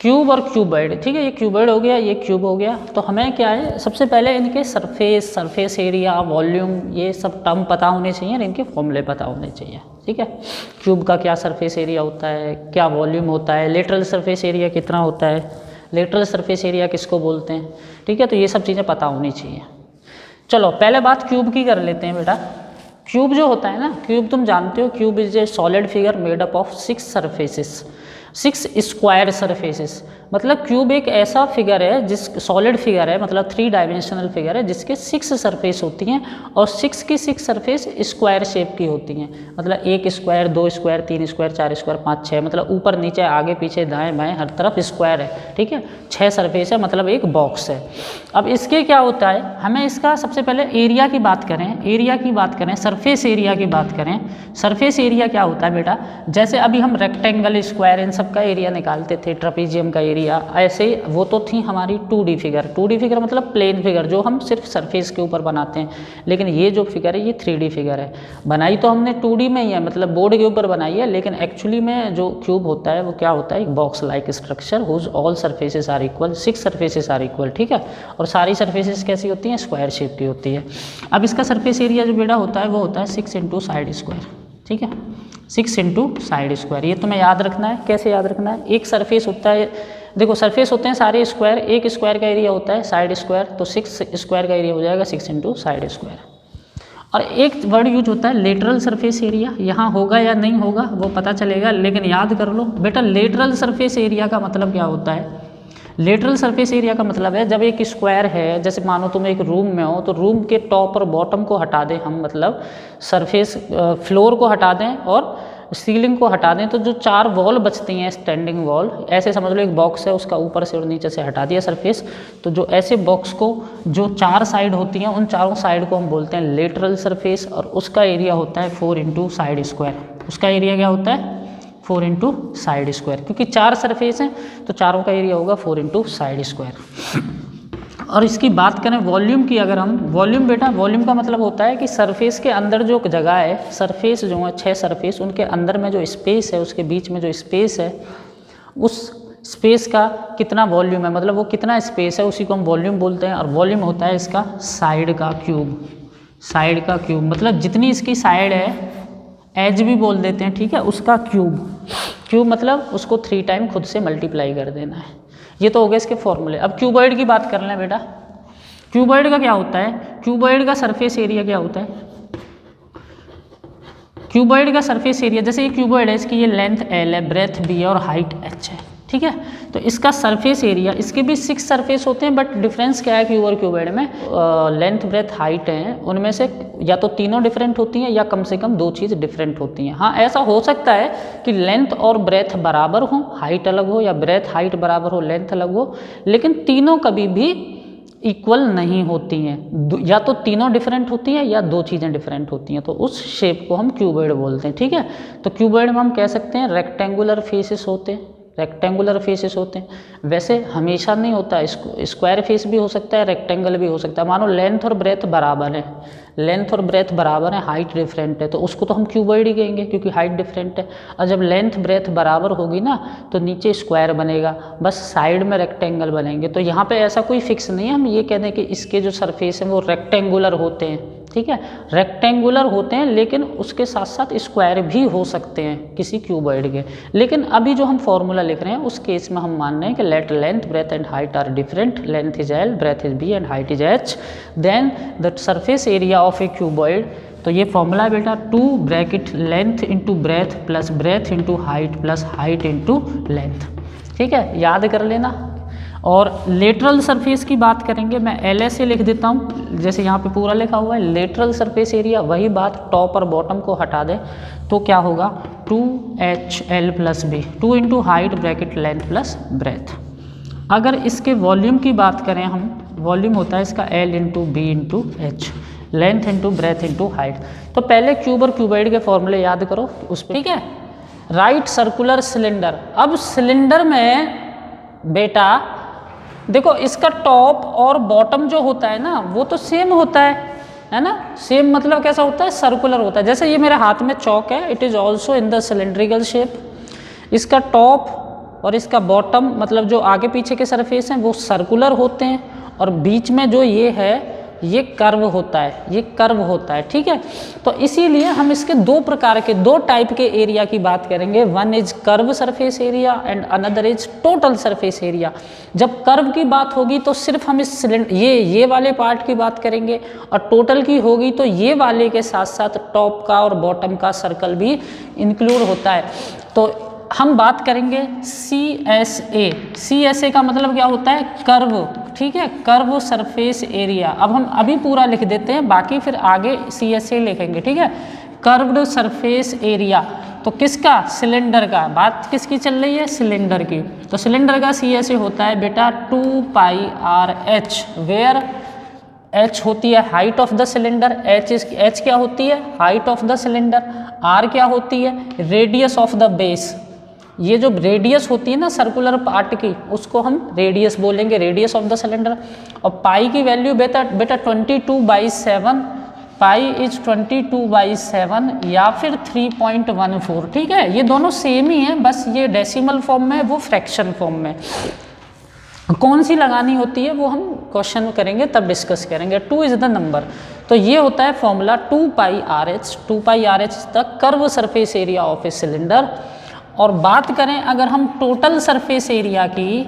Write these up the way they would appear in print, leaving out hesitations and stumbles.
Cube और cuboid, ठीक है, ये क्यूबॉइड हो गया, ये क्यूब हो गया। तो हमें क्या है, सबसे पहले इनके सरफेस एरिया, वॉल्यूम, ये सब टर्म पता होने चाहिए और इनके फॉर्मूले पता होने चाहिए, ठीक है। क्यूब का क्या सरफेस एरिया होता है, क्या वॉल्यूम होता है, लेटरल सरफेस एरिया कितना होता है, लेटरल सरफेस एरिया किसको बोलते हैं, ठीक है। तो ये सब चीज़ें पता होनी चाहिए। चलो पहले बात क्यूब की कर लेते हैं बेटा। क्यूब जो होता है ना, क्यूब तुम जानते हो, cube is a solid figure made up of 6 surfaces, 6 square surfaces. मतलब क्यूब एक ऐसा फिगर है, जिस सॉलिड फिगर है, मतलब 3 डायमेंशनल फिगर है, जिसके 6 सरफेस होती हैं और 6 की 6 सरफेस स्क्वायर शेप की होती हैं। मतलब 1 स्क्वायर, 2 स्क्वायर, 3 स्क्वायर, 4 स्क्वायर, 5, 6, मतलब ऊपर नीचे आगे पीछे दाएं बाएं हर तरफ स्क्वायर है, ठीक है। 6 सरफेस है, मतलब एक बॉक्स है। अब इसके क्या होता है, हमें इसका सबसे पहले एरिया की बात करें, एरिया की बात करें, सरफेस एरिया की बात करें। सरफेस एरिया क्या होता है बेटा, जैसे अभी हम रेक्टेंगल, स्क्वायर, इन सब का एरिया निकालते थे, ट्रेपीजियम का एरिया, ऐसे वो तो थी हमारी 2D फिगर। 2D फिगर मतलब प्लेन फिगर, जो हम सिर्फ सरफेस के ऊपर बनाते हैं। लेकिन ये जो फिगर है ये 3D फिगर है। बनाई तो हमने 2D में ही है, मतलब बोर्ड के ऊपर बनाई है, लेकिन एक्चुअली में जो क्यूब होता है वो क्या होता है, एक box like structure whose all surfaces are equal, 6 surfaces are equal, ठीक है। और सारी सरफेसेस कैसी होती हैं, स्क्वायर शेप की होती है। अब इसका सरफेस एरिया जो बेटा होता है वो होता है 6 इंटू साइड स्क्वायर, ठीक है, 6 इंटू साइड स्क्वायर। ये तुम्हें याद रखना है। कैसे याद रखना है, एक सरफेस होता है, देखो सरफेस होते हैं सारे स्क्वायर, एक स्क्वायर का एरिया होता है साइड स्क्वायर, तो 6 स्क्वायर का एरिया हो जाएगा 6 इंटू साइड स्क्वायर। और एक वर्ड यूज होता है लेटरल सरफेस एरिया, यहाँ होगा या नहीं होगा वो पता चलेगा, लेकिन याद कर लो बेटा, लेटरल सरफेस एरिया का मतलब क्या होता है। लेटरल सरफेस एरिया का मतलब है, जब एक स्क्वायर है, जैसे मानो तुम एक रूम में हो, तो रूम के टॉप और बॉटम को हटा दें हम, मतलब सरफेस फ्लोर को हटा दें और सीलिंग को हटा दें, तो जो 4 वॉल बचती हैं, स्टैंडिंग वॉल, ऐसे समझ लो एक बॉक्स है, उसका ऊपर से और नीचे से हटा दिया सरफेस, तो जो ऐसे बॉक्स को जो 4 साइड होती हैं, उन चारों साइड को हम बोलते हैं लेटरल सरफेस, और उसका एरिया होता है 4 इंटू साइड स्क्वायर। उसका एरिया क्या होता है, 4 इंटू साइड स्क्वायर, क्योंकि 4 सरफेस हैं तो चारों का एरिया होगा 4 इंटू साइड स्क्वायर। और इसकी बात करें वॉल्यूम की, अगर हम वॉल्यूम बेटा, वॉल्यूम का मतलब होता है कि सरफेस के अंदर जो जगह है, सरफेस जो है 6 सरफेस, उनके अंदर में जो स्पेस है, उसके बीच में जो स्पेस है, उस स्पेस का कितना वॉल्यूम है, मतलब वो कितना स्पेस है, उसी को हम वॉल्यूम बोलते हैं। और वॉल्यूम होता है इसका साइड का क्यूब, साइड का क्यूब, मतलब जितनी इसकी साइड है, एज भी बोल देते हैं, ठीक है, उसका क्यूब। क्यूब मतलब उसको 3 टाइम खुद से मल्टीप्लाई कर देना है। ये तो हो गए इसके फॉर्मूले। अब क्यूबॉइड की बात कर लें बेटा। क्यूबॉइड का क्या होता है, क्यूबॉइड का सरफेस एरिया क्या होता है, क्यूबॉइड का सरफेस एरिया, जैसे ये क्यूबॉइड है, इसकी ये लेंथ L है, ब्रेथ B है और हाइट H है, ठीक है। तो इसका सरफेस एरिया, इसके भी 6 सरफेस होते हैं, बट डिफरेंस क्या है क्यूब और क्यूबॉइड में, लेंथ ब्रेथ हाइट हैं, उनमें से या तो तीनों डिफरेंट होती हैं या कम से कम 2 चीज़ डिफरेंट होती हैं। हाँ, ऐसा हो सकता है कि लेंथ और ब्रेथ बराबर हो, हाइट अलग हो, या ब्रेथ हाइट बराबर हो, लेंथ अलग हो, लेकिन तीनों कभी भी इक्वल नहीं होती हैं, या तो तीनों डिफरेंट होती हैं या 2 चीज़ें डिफरेंट होती हैं, तो उस शेप को हम क्यूबॉइड बोलते हैं, ठीक है। तो क्यूबॉइड में हम कह सकते हैं रेक्टेंगुलर फेसेस होते हैं, रेक्टेंगुलर फेसेस होते हैं। वैसे हमेशा नहीं होता, स्क्वायर फेस भी हो सकता है, रेक्टेंगल भी हो सकता है। मानो लेंथ और ब्रेथ बराबर है, लेंथ और ब्रेथ बराबर है, हाइट डिफरेंट है, तो उसको तो हम क्यूबॉइड ही कहेंगे, क्योंकि हाइट डिफरेंट है। और जब लेंथ ब्रेथ बराबर होगी ना, तो नीचे स्क्वायर बनेगा, बस साइड में रेक्टेंगल बनेंगे। तो यहाँ पे ऐसा कोई फिक्स नहीं है, हम ये कह दें कि इसके जो सरफेस हैं वो रेक्टेंगुलर होते हैं, ठीक है, रेक्टेंगुलर होते हैं, लेकिन उसके साथ साथ स्क्वायर भी हो सकते हैं किसी क्यूबॉइड के। लेकिन अभी जो हम फॉर्मूला लिख रहे हैं उस केस में हम मान रहे हैं कि let length breadth and height are different, length is L, breadth is B and height is H, then the surface area of a cuboid. तो ये फॉर्मूला है बेटा, 2 bracket length into breadth plus breadth into height plus height into length, ठीक है, याद कर लेना। और लेटरल सरफेस की बात करेंगे, मैं LS से लिख देता हूँ, जैसे यहाँ पे पूरा लिखा हुआ है लेटरल सरफेस एरिया, वही बात टॉप और बॉटम को हटा दें तो क्या होगा, 2HL plus B, 2 into height bracket length plus breadth. अगर इसके वॉल्यूम की बात करें हम, वॉल्यूम होता है इसका L into B into H, length into breath into height. तो पहले क्यूब और क्यूबॉइड के फॉर्मूले याद करो उस पर, ठीक है। राइट सर्कुलर सिलेंडर, अब सिलेंडर में बेटा देखो इसका टॉप और बॉटम जो होता है ना वो तो सेम होता है ना, सेम मतलब कैसा होता है, सर्कुलर होता है। जैसे ये मेरे हाथ में चौक है, it is also in the cylindrical shape. इसका टॉप और इसका बॉटम मतलब जो आगे पीछे के सरफेस हैं वो सर्कुलर होते हैं, और बीच में जो ये है ये कर्व होता है, ये कर्व होता है, ठीक है। तो इसीलिए हम इसके दो टाइप के एरिया की बात करेंगे। One is curve surface area and another is total surface area. जब कर्व की बात होगी तो सिर्फ हम इस सिलेंडर ये वाले पार्ट की बात करेंगे, और टोटल की होगी तो ये वाले के साथ साथ टॉप का और बॉटम का सर्कल भी इंक्लूड होता है। तो हम बात करेंगे CSA का मतलब क्या होता है, कर्व, ठीक है, कर्व सरफेस एरिया। अब हम अभी पूरा लिख देते हैं, बाकी फिर आगे CSA लिखेंगे, ठीक है। कर्व्ड सरफेस एरिया तो किसका, सिलेंडर का, बात किसकी चल रही है, सिलेंडर की। तो सिलेंडर का CSA होता है बेटा 2πRH, वेयर H होती है height of the cylinder, H क्या होती है, height of the cylinder, R क्या होती है, रेडियस ऑफ द बेस। ये जो रेडियस होती है ना सर्कुलर पार्ट की, उसको हम रेडियस बोलेंगे, रेडियस ऑफ द सिलेंडर। और पाई की वैल्यू बेटा 22/7, पाई इज 22/7 या फिर 3.14, ठीक है। ये दोनों सेम ही हैं, बस ये डेसिमल फॉर्म में, वो फ्रैक्शन फॉर्म में। कौन सी लगानी होती है वो हम क्वेश्चन करेंगे तब डिस्कस करेंगे। 2 इज द नंबर। तो ये होता है formula 2πRH। 2πRH is the curve surface area of a cylinder. और बात करें अगर हम टोटल सरफेस एरिया की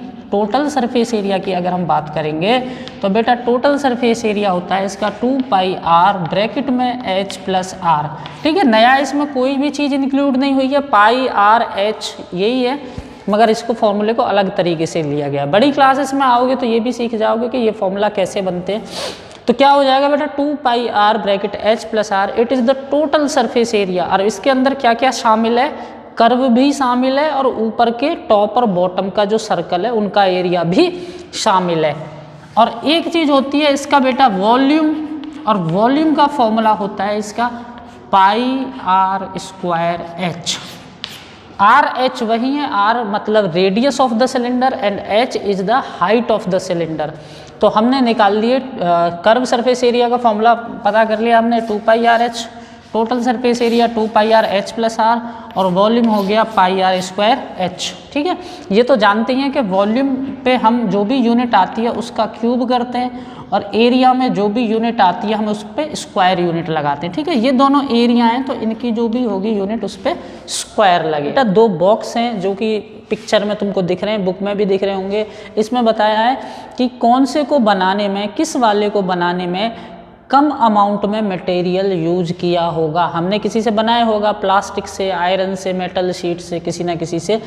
अगर हम बात करेंगे तो बेटा टोटल सरफेस एरिया होता है इसका 2πR ब्रैकेट में H + R, ठीक है। नया इसमें कोई भी चीज़ इंक्लूड नहीं हुई है, πRH यही है, मगर इसको फॉर्मूले को अलग तरीके से लिया गया। बड़ी क्लासेस में आओगे तो ये भी सीख जाओगे कि ये फॉर्मूला कैसे बनते हैं। तो क्या हो जाएगा बेटा 2πR bracket H + R, it is the total surface area. और इसके अंदर क्या क्या शामिल है, कर्व भी शामिल है, और ऊपर के टॉप और बॉटम का जो सर्कल है उनका एरिया भी शामिल है। और एक चीज़ होती है इसका बेटा वॉल्यूम, और वॉल्यूम का फॉर्मूला होता है इसका πR²H। RH वही है, R मतलब radius of the cylinder and H is the height of the cylinder. तो हमने निकाल लिए कर्व सरफेस एरिया का फॉर्मूला पता कर लिया हमने 2πRH, total surface area 2πRH + R, और वॉल्यूम हो गया πR²H, ठीक है। ये तो जानते हैं कि वॉल्यूम पे हम जो भी यूनिट आती है उसका क्यूब करते हैं, और एरिया में जो भी यूनिट आती है हम उस पर स्क्वायर यूनिट लगाते हैं, ठीक है। ये दोनों एरिया हैं तो इनकी जो भी होगी यूनिट उस पर स्क्वायर लगे। बेटा 2 बॉक्स हैं जो कि पिक्चर में तुमको दिख रहे हैं, बुक में भी दिख रहे होंगे। इसमें बताया है कि कौन से को बनाने में, किस वाले को बनाने में कम अमाउंट में मटेरियल यूज किया होगा। हमने किसी से बनाया होगा, प्लास्टिक से, आयरन से, मेटल शीट से, किसी ना किसी से।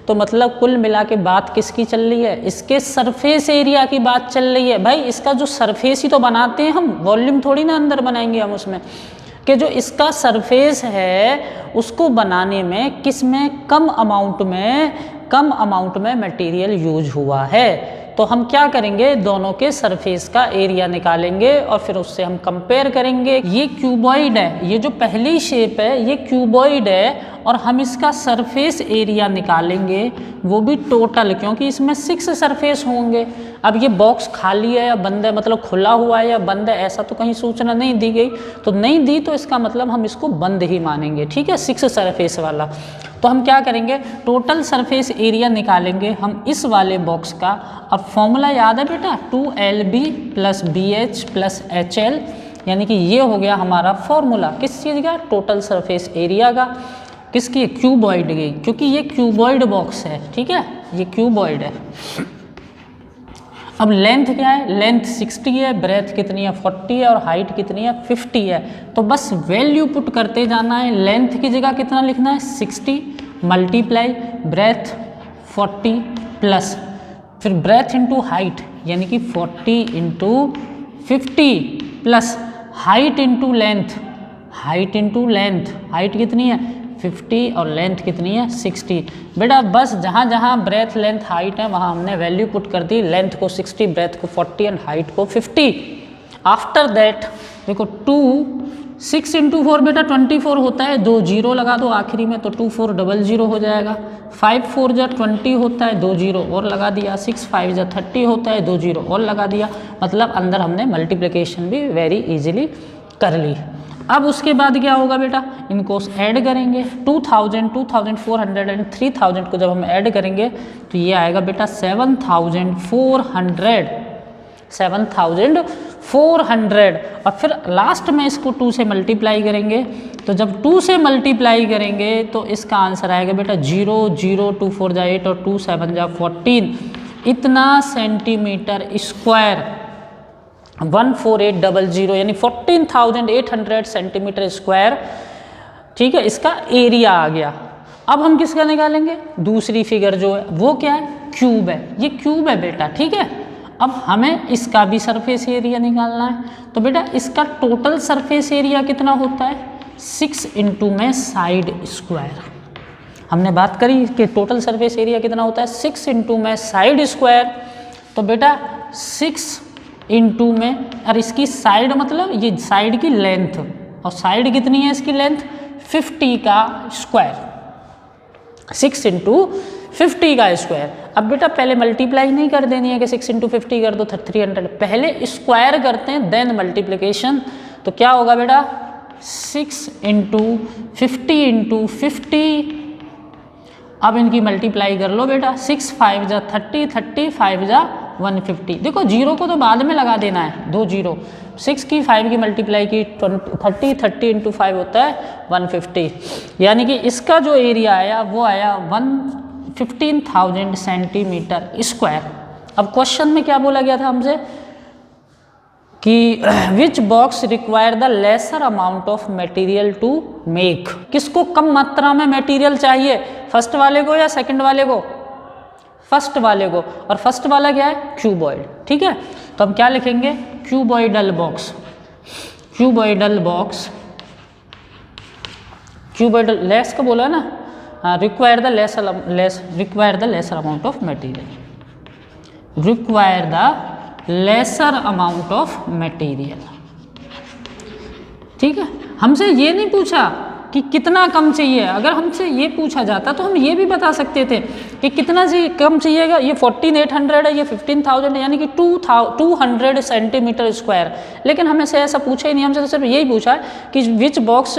तो मतलब कुल मिला के बात किसकी चल रही है, इसके सरफेस एरिया की बात चल रही है। भाई इसका जो सरफेस ही तो बनाते हैं हम, वॉल्यूम थोड़ी ना अंदर बनाएंगे हम उसमें, कि जो इसका सरफेस है उसको बनाने में किस में कम अमाउंट में मटेरियल यूज हुआ है। तो हम क्या करेंगे, दोनों के सरफेस का एरिया निकालेंगे और फिर उससे हम कंपेयर करेंगे। ये क्यूबॉइड है, ये जो पहली शेप है ये क्यूबॉइड है, और हम इसका सरफेस एरिया निकालेंगे वो भी टोटल, क्योंकि इसमें 6 सरफेस होंगे। अब ये बॉक्स खाली है या बंद है, मतलब खुला हुआ है या बंद है, ऐसा तो कहीं सूचना नहीं दी गई। तो नहीं दी तो इसका मतलब हम इसको बंद ही मानेंगे, ठीक है, 6 सरफेस वाला। तो हम क्या करेंगे, टोटल सरफेस एरिया निकालेंगे हम इस वाले बॉक्स का। और फॉर्मूला याद है बेटा 2LB + BH + HL, यानी कि ये हो गया हमारा फॉर्मूला किस चीज़ का, टोटल सरफेस एरिया का। किसकी, क्यूबॉइड की, क्योंकि ये क्यूबॉइड बॉक्स है, ठीक है, ये क्यूबॉइड है। अब लेंथ क्या है, लेंथ 60 है, ब्रेथ कितनी है 40 है, और हाइट कितनी है 50 है। तो बस वैल्यू पुट करते जाना है। लेंथ की जगह कितना लिखना है 60 मल्टीप्लाई ब्रेथ 40 प्लस फिर ब्रेथ इंटू हाइट, यानी कि 40 × 50 plus height into length, height कितनी है 50 और लेंथ कितनी है 60। बेटा बस जहाँ जहाँ ब्रेथ लेंथ हाइट है वहाँ हमने वैल्यू पुट कर दी, लेंथ को 60, ब्रेथ को 40 एंड हाइट को 50। आफ्टर दैट देखो 6 × 4 बेटा 24 होता है, 2 0 लगा दो आखिरी में तो 2400 हो जाएगा। 5 4 × 20 होता है, 2 0 और लगा दिया। 6 5 × 30 होता है, 2 0 और लगा दिया। मतलब अंदर हमने मल्टीप्लिकेशन भी वेरी इजीली कर ली। अब उसके बाद क्या होगा बेटा, इनको ऐड करेंगे 2000, 2400 एंड 3000 को जब हम ऐड करेंगे तो ये आएगा बेटा 7400 और फिर लास्ट में इसको 2 से मल्टीप्लाई करेंगे। तो जब 2 से मल्टीप्लाई करेंगे तो इसका आंसर आएगा बेटा 0 0 2 4 जा 8 और 2 7 जा 14, इतना सेंटीमीटर स्क्वायर 14800 यानी 14,800 सेंटीमीटर स्क्वायर, ठीक है, इसका एरिया आ गया। अब हम किसका निकालेंगे, दूसरी फिगर जो है वो क्या है, क्यूब है, ये क्यूब है बेटा, ठीक है। अब हमें इसका भी सरफेस एरिया निकालना है। तो बेटा इसका टोटल सरफेस एरिया कितना होता है, 6 इंटू में साइड स्क्वायर। हमने बात करी कि टोटल सरफेस एरिया कितना होता है, 6 इंटू में साइड स्क्वायर। तो बेटा 6 इंटू में, और इसकी साइड मतलब ये साइड की लेंथ, और साइड कितनी है इसकी लेंथ, 50 का स्क्वायर, 6 इंटू 50 का स्क्वायर। अब बेटा पहले मल्टीप्लाई नहीं कर देनी है कि 6 इंटू 50 कर दो 300, पहले स्क्वायर करते हैं देन मल्टीप्लिकेशन। तो क्या होगा बेटा 6 इंटू 50 इंटू 50, अब इनकी मल्टीप्लाई कर लो बेटा, 6 5 जा 30, 30 5 जा 150। देखो जीरो को तो बाद में लगा देना है, 2 जीरो, 6 की 5 की मल्टीप्लाई की 30, 30 इंटू 5 होता है 150, यानी कि इसका जो एरिया आया वो आया 15,000 सेंटीमीटर स्क्वायर। अब क्वेश्चन में क्या बोला गया था हमसे कि which box require the lesser amount of material to make, किसको कम मात्रा में मटेरियल चाहिए, फर्स्ट वाले को या सेकंड वाले को, फर्स्ट वाले को, और फर्स्ट वाला क्या है, क्यूबॉइड, ठीक है। तो हम क्या लिखेंगे, cuboidal box, cuboidal box, cuboidal less का बोला है ना, require the lesser amount of material, require the lesser amount of material, ठीक है। हमसे ये नहीं पूछा कि कितना कम चाहिए, अगर हमसे ये पूछा जाता तो हम ये भी बता सकते थे कि कितना कम चाहिएगा, ये 14,800 है, ये 15,000 है, यानी कि 200 सेंटीमीटर स्क्वायर, लेकिन हमें से ऐसा पूछा ही नहीं, हमसे तो सिर्फ यही पूछा कि which box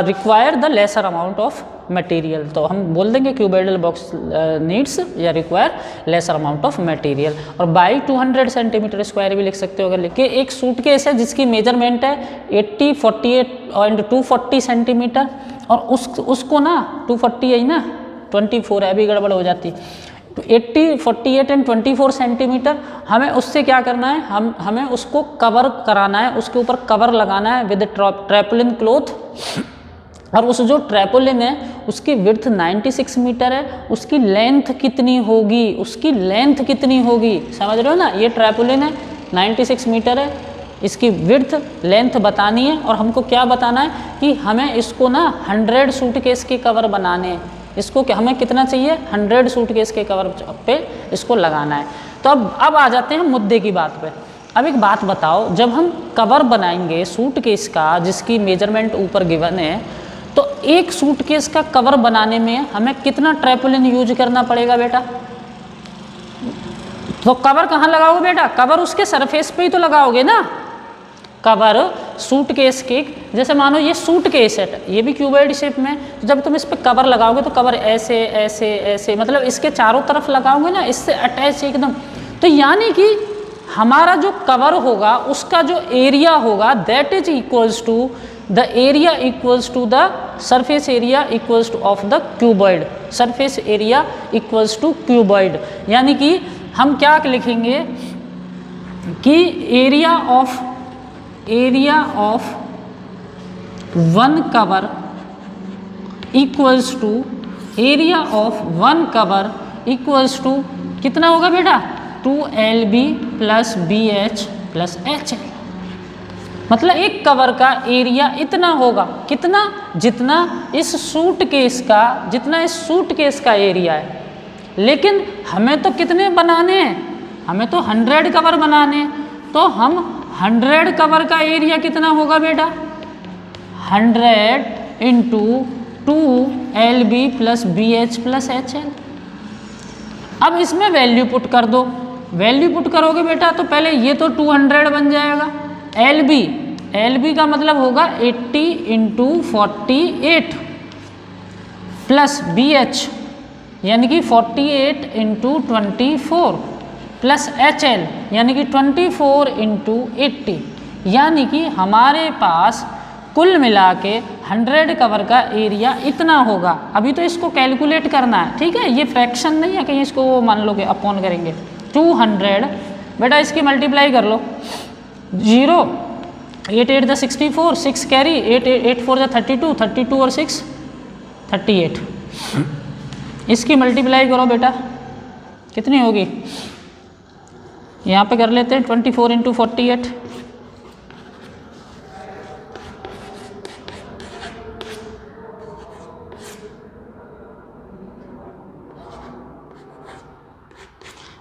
require the lesser amount of material. तो हम बोल देंगे क्यूबॉइडल बॉक्स नीड्स या require laser amount of material, और बाई 200 सेंटीमीटर स्क्वायर भी लिख सकते हो। अगर लिख के एक सूटकेस है जिसकी मेजरमेंट है 80, 48 एंड 240 सेंटीमीटर, और उसको ना 240 है ना, 24 है, अभी गड़बड़ हो जाती, तो 80, 48 एंड 24 सेंटीमीटर, हमें उससे क्या करना है, हमें उसको कवर कराना है, उसके ऊपर कवर लगाना है विद ट्रैपोलिन क्लॉथ, और उस जो ट्रैपोलिन है उसकी विड्थ 96 मीटर है, उसकी लेंथ कितनी होगी, उसकी लेंथ कितनी होगी, समझ रहे हो ना, ये ट्रैपोलिन है 96 मीटर है, इसकी विड्थ लेंथ बतानी है, और हमको क्या बताना है कि हमें इसको ना 100 सूटकेस के कवर बनाने हैं, इसको क्या हमें कितना चाहिए, 100 सूटकेस के कवर पे इसको लगाना है। तो अब आ जाते हैं मुद्दे की बात पे। अब एक बात बताओ, जब हम कवर बनाएंगे सूटकेस का जिसकी मेजरमेंट ऊपर गिवन है, तो एक सूटकेस का कवर बनाने में हमें कितना ट्रैपोलिन यूज करना पड़ेगा बेटा, तो कवर कहाँ लगाओगे बेटा, कवर उसके सरफेस पे ही तो लगाओगे ना, कवर सूटकेस के, जैसे मानो ये सूटकेस है, ये भी क्यूबॉइड शेप में, तो जब तुम इस पे कवर लगाओगे तो कवर ऐसे ऐसे ऐसे, मतलब इसके चारों तरफ लगाओगे ना, इससे अटैच एकदम, तो यानी कि हमारा जो कवर होगा उसका जो एरिया होगा that is equals to the area equals to the surface area equals to of the cuboid, surface area equals to cuboid, यानी कि हम क्या लिखेंगे कि area of one cover equals to area of one cover equals to कितना होगा बेटा, 2LB plus BH plus HL, मतलब एक कवर का एरिया इतना होगा, कितना, जितना इस सूटकेस का एरिया है, लेकिन हमें तो कितने बनाने हैं, हमें तो 100 कवर बनाने हैं, तो हम 100 कवर का एरिया कितना होगा बेटा, 100 into 2LB plus BH plus HL। अब इसमें वैल्यू पुट कर दो, वैल्यू पुट करोगे बेटा तो पहले ये तो 200 बन जाएगा, LB LB का मतलब होगा 80 इंटू 48 प्लस BH यानी कि 48 इंटू 24 प्लस HL यानी कि 24 इंटू 80, यानी कि हमारे पास कुल मिला के 100 कवर का एरिया इतना होगा। अभी तो इसको कैलकुलेट करना है, ठीक है, ये फ्रैक्शन नहीं है कहीं इसको मान लोगे अपॉन करेंगे। 200 बेटा इसकी मल्टीप्लाई कर लो, 0 8 8 द 64, 6 कैरी, 8 8 4 द 32, 32 और 6 38। इसकी मल्टीप्लाई करो बेटा, कितनी होगी, यहाँ पे कर लेते हैं 24 इंटू 48,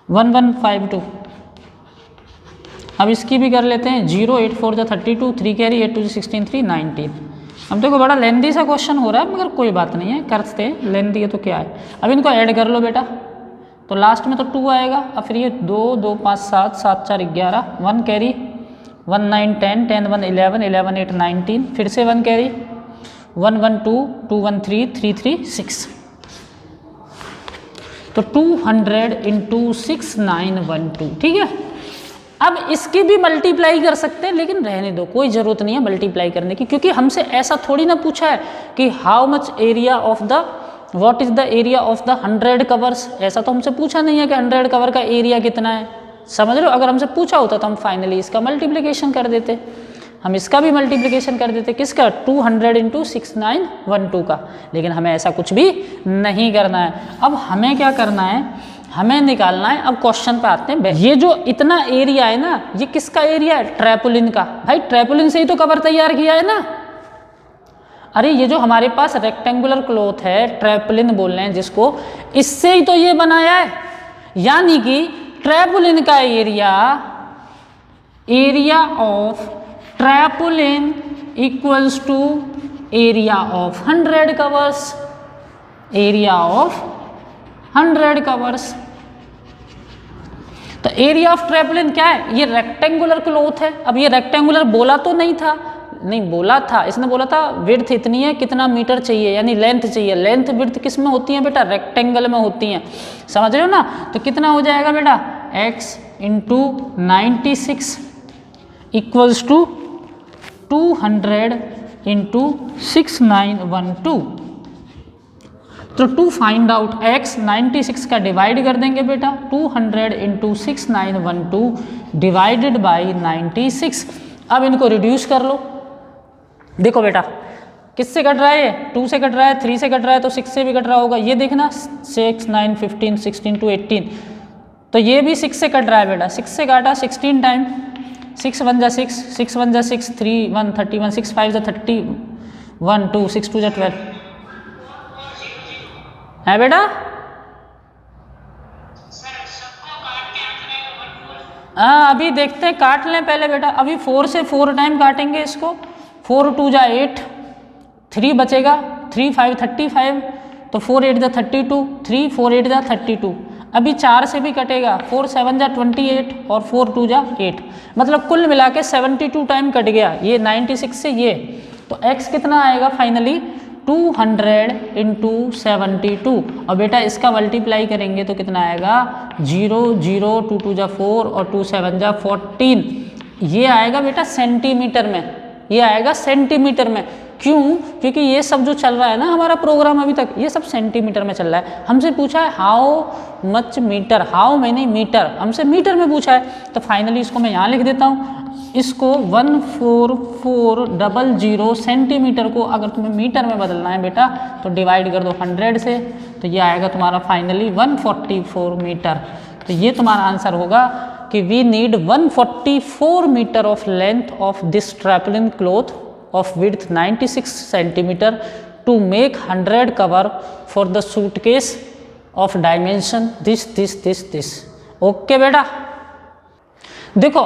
वन 152। अब इसकी भी कर लेते हैं, 0 8 4 द 32, 3 कैरी, 8 2 16 3 19। अब देखो बड़ा लेंदी सा क्वेश्चन हो रहा है मगर कोई बात नहीं है, करते हैं, लेंदी है तो क्या है। अब इनको ऐड कर लो बेटा, तो लास्ट में तो 2 आएगा, और फिर ये 2 2 5 7 7 4 11, 1 कैरी, 1 9 10 10 1 11 11 8 19, फिर से 1 कैरी, 1 1 2 2 1 3 3 3 6। तो 200 इंटू 6912, ठीक है। अब इसकी भी मल्टीप्लाई कर सकते हैं, लेकिन रहने दो, कोई ज़रूरत नहीं है मल्टीप्लाई करने की, क्योंकि हमसे ऐसा थोड़ी ना पूछा है कि how much area of the what is the area of the 100 covers, ऐसा तो हमसे पूछा नहीं है कि 100 कवर का एरिया कितना है, समझ लो। अगर हमसे पूछा होता तो हम फाइनली इसका मल्टीप्लिकेशन कर देते, हम इसका भी मल्टीप्लिकेशन कर देते, किसका, 200 इंटू 6912 का, लेकिन हमें ऐसा कुछ भी नहीं करना है। अब हमें क्या करना है, हमें निकालना है, अब क्वेश्चन पे आते हैं। ये जो इतना एरिया है ना, ये किसका एरिया है, ट्रैपोलिन का। भाई ट्रैपोलिन से ही तो कवर तैयार किया है ना। अरे ये जो हमारे पास रेक्टेंगुलर क्लॉथ है, ट्रैपोलिन बोल रहे हैं जिसको, इससे ही तो ये बनाया है, यानी कि ट्रैपोलिन का area of trampoline equals to area of 100 covers, area of 100 covers. तो एरिया ऑफ ट्रैपोलिन क्या है, ये रेक्टेंगुलर क्लॉथ है। अब ये रेक्टेंगुलर बोला तो नहीं था, नहीं बोला था, इसने बोला था विड्थ इतनी है, कितना मीटर चाहिए, यानी लेंथ चाहिए। लेंथ विड्थ किस में होती है बेटा, रेक्टेंगल में होती हैं, समझ रहे हो ना। तो कितना हो जाएगा बेटा, x into 96 equals to 200 into 6912। तो टू फाइंड आउट x 96 का डिवाइड कर देंगे बेटा, 200 इंटू 6912 डिवाइडेड बाई 96। अब इनको रिड्यूस कर लो, देखो बेटा किससे कट रहा है, 2 से कट रहा है, 3 से कट रहा है, तो 6 से भी कट रहा होगा। ये देखना 6 9 15 16 to 18, तो ये भी 6 से कट रहा है बेटा, 6 से काटा 16 टाइम, 6 1 जा 6, 6 1 जा 6, 3 1 31, 6 5 जा 30, 1 2 6 2 जा 12 है बेटा। हाँ अभी देखते हैं, काट लें पहले बेटा। अभी 4 से 4 टाइम काटेंगे इसको, 4 2 जा 8, 3 बचेगा, 3 5 35, तो 4 8 जा 32, 3 4 8 जा 32। अभी 4 से भी कटेगा, 4 7 जा 28 और 4 2 जा 8, मतलब कुल मिला के 72 टाइम कट गया ये 96 से ये। तो x कितना आएगा फाइनली, 200 इंटू 72। और बेटा इसका मल्टीप्लाई करेंगे तो कितना आएगा, 0 0 2 2 जा 4 और 2 7 जा 14। ये आएगा बेटा सेंटीमीटर में, ये आएगा सेंटीमीटर में। क्यों, क्योंकि ये सब जो चल रहा है ना हमारा प्रोग्राम अभी तक, ये सब सेंटीमीटर में चल रहा है। हमसे पूछा है how much meter, how many meter, हमसे मीटर में पूछा है। तो फाइनली इसको मैं यहाँ लिख देता हूँ, इसको 14400 सेंटीमीटर को अगर तुम्हें मीटर में बदलना है बेटा तो डिवाइड कर दो 100 से, तो ये आएगा तुम्हारा फाइनली 144 मीटर। तो ये तुम्हारा आंसर होगा कि we need 144 metre of length of this trampoline cloth of width 96 centimeter to make 100 cover for the suitcase of dimension this। Okay बेटा, देखो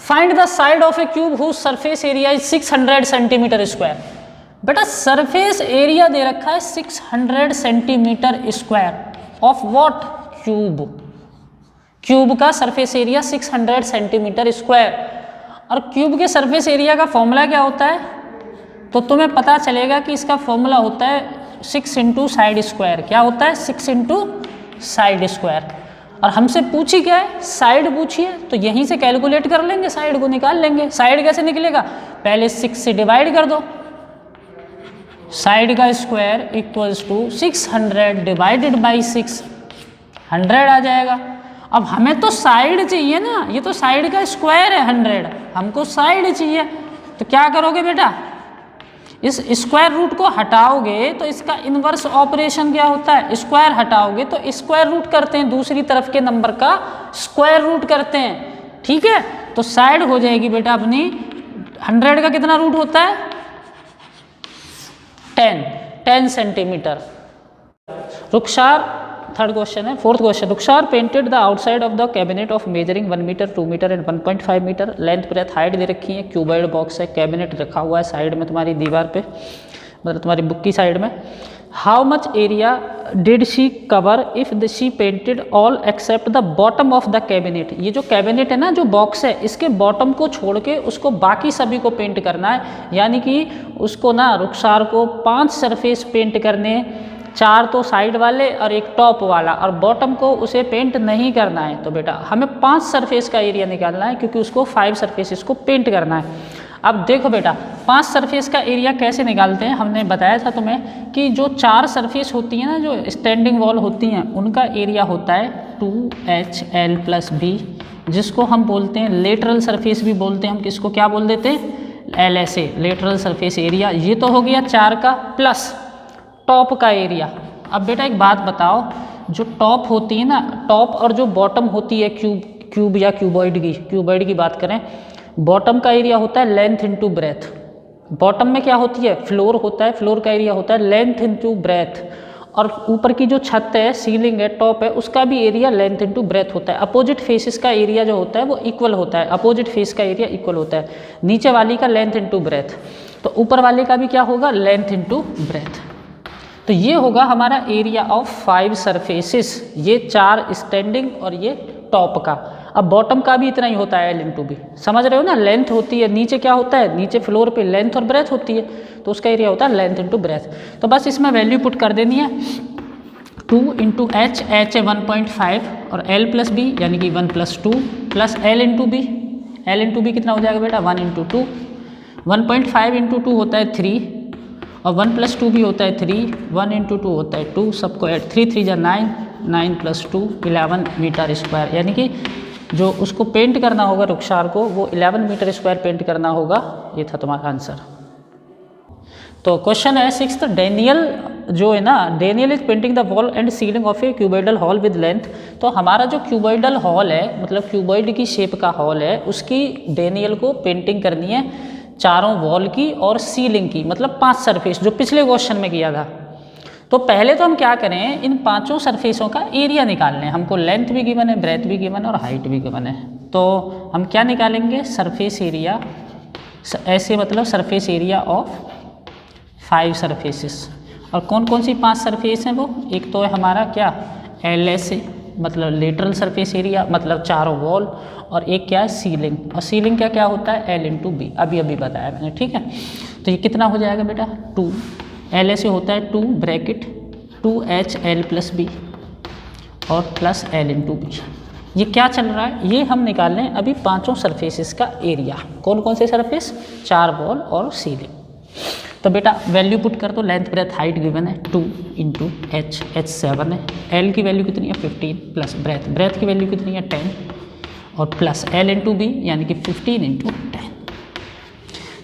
find the side of a cube whose surface area is 600 centimeter square। बेटा surface area दे रखा है 600 centimetre square of what, cube. Cube का surface area 600 centimetre square. और cube के surface area का formula क्या होता है, तो तुम्हें पता चलेगा कि इसका फॉर्मूला होता है 6 इंटू साइड स्क्वायर। क्या होता है, 6 इंटू साइड स्क्वायर। और हमसे पूछी क्या है, साइड पूछी है, तो यहीं से कैलकुलेट कर लेंगे, साइड को निकाल लेंगे। साइड कैसे निकलेगा, पहले 6 से डिवाइड कर दो, साइड का square equals to 600 divided by 6, 100 आ जाएगा। अब हमें तो साइड चाहिए ना, ये तो साइड का स्क्वायर है 100, हमको साइड चाहिए। तो क्या करोगे बेटा, इस स्क्वायर रूट को हटाओगे तो इसका इन्वर्स ऑपरेशन क्या होता है, स्क्वायर हटाओगे तो स्क्वायर रूट करते हैं, दूसरी तरफ के नंबर का स्क्वायर रूट करते हैं, ठीक है। तो साइड हो जाएगी बेटा अपनी 100 का कितना रूट होता है, 10 सेंटीमीटर। रुखसार, थर्ड क्वेश्चन है, fourth question, Rukhsar painted the outside of the cabinet of measuring 1 metre 2 metre and 1.5 metre, length breadth height दे रखी है, क्यूबॉइड बॉक्स है, कैबिनेट रखा हुआ है साइड में तुम्हारी दीवार पे, मतलब तुम्हारी बुक की साइड में। How much area did she cover if the she painted all except the bottom of the cabinet. ये जो कैबिनेट है ना, जो बॉक्स है, इसके बॉटम को छोड़ के उसको बाकी सभी को पेंट करना है, यानी कि उसको ना रुखसार को 5 सरफेस पेंट करने, 4 तो साइड वाले और एक टॉप वाला, और बॉटम को उसे पेंट नहीं करना है। तो बेटा हमें 5 सरफेस का एरिया निकालना है, क्योंकि उसको 5 सरफेसेस को पेंट करना है। अब देखो बेटा 5 सरफेस का एरिया कैसे निकालते हैं, हमने बताया था तुम्हें कि जो 4 सरफेस होती हैं ना, जो स्टैंडिंग वॉल होती हैं, उनका एरिया होता है 2HL + B, जिसको हम बोलते हैं लेटरल सरफेस भी बोलते हैं। हम किसको क्या बोल देते हैं, LSA, लेटरल सरफेस एरिया। ये तो हो गया 4 का, प्लस टॉप का एरिया। अब बेटा एक बात बताओ, जो टॉप होती है ना, टॉप और जो बॉटम होती है क्यूब या क्यूबॉइड की बात करें, बॉटम का एरिया होता है लेंथ इंटू ब्रेथ। बॉटम में क्या होती है, फ्लोर होता है, फ्लोर का एरिया होता है लेंथ इंटू ब्रेथ। और ऊपर की जो छत है, सीलिंग है, टॉप है, उसका भी एरिया लेंथ इंटू ब्रेथ होता है। अपोजिट फेसेस का एरिया जो होता है वो इक्वल होता है, अपोजिट फेस का एरिया इक्वल होता है, नीचे वाली का लेंथ इंटू ब्रेथ, तो ऊपर वाले का भी क्या होगा, लेंथ इंटू ब्रेथ। तो ये होगा हमारा एरिया ऑफ 5 सरफेसेस, ये 4 स्टैंडिंग और ये टॉप का। अब बॉटम का भी इतना ही होता है, L इंटू B, समझ रहे हो ना। लेंथ होती है, नीचे क्या होता है, नीचे फ्लोर पे लेंथ और ब्रेथ होती है, तो उसका एरिया होता है लेंथ इंटू ब्रेथ। तो बस इसमें वैल्यू पुट कर देनी है, 2 इंटू H है 1.5 और L + B यानी कि 1 + 2 plus L into B, L into B कितना हो जाएगा बेटा, 1 इंटू 2, 1.5 इंटू 2 होता है 3 और 1 + 2 भी होता है 3, 1 इंटू 2 होता है 2, सबको ऐड, 3 3 जा 9, 9 + 2 11 मीटर स्क्वायर, यानी कि जो उसको पेंट करना होगा रुखसार को, वो 11 मीटर स्क्वायर पेंट करना होगा। ये था तुम्हारा आंसर। तो क्वेश्चन है 6th, डेनियल जो है ना, Daniel is painting the wall and ceiling of A cuboidal hall with length. तो हमारा जो क्यूबॉइडल हॉल है, मतलब क्यूबॉइड की शेप का हॉल है, उसकी डेनियल को पेंटिंग करनी है, चारों वॉल की और सीलिंग की, मतलब 5 सरफेस, जो पिछले क्वेश्चन में किया था। तो पहले तो हम क्या करें, इन 5 सरफेसों का एरिया निकाल लें। हमको लेंथ भी गिवन है, ब्रेथ भी गिवन है और हाइट भी गिवन है। तो हम क्या निकालेंगे, सरफेस एरिया, ऐसे मतलब सरफेस एरिया ऑफ 5 सरफेसेस। और कौन कौन सी 5 सरफेस हैं वो, एक तो है हमारा क्या, LSA मतलब लेटरल सरफेस एरिया, मतलब चारों वॉल, और एक क्या है सीलिंग, और सीलिंग क्या क्या होता है, L इंटू B, अभी बताया मैंने, ठीक है। तो ये कितना हो जाएगा बेटा, 2, LSA होता है 2 ब्रैकेट 2HL + B और प्लस L इंटू B। ये क्या चल रहा है, ये हम निकाल लें अभी 5 सरफेसेस का एरिया। कौन कौन से सरफेस, 4 वॉल और सीलिंग। तो बेटा वैल्यू पुट कर दो, लेंथ ब्रेथ हाइट गिवन है 2 इंटू H 7 है, L की वैल्यू कितनी है 15 प्लस ब्रेथ की वैल्यू कितनी है 10 और प्लस L इंटू B यानी कि 15 इंटू 10।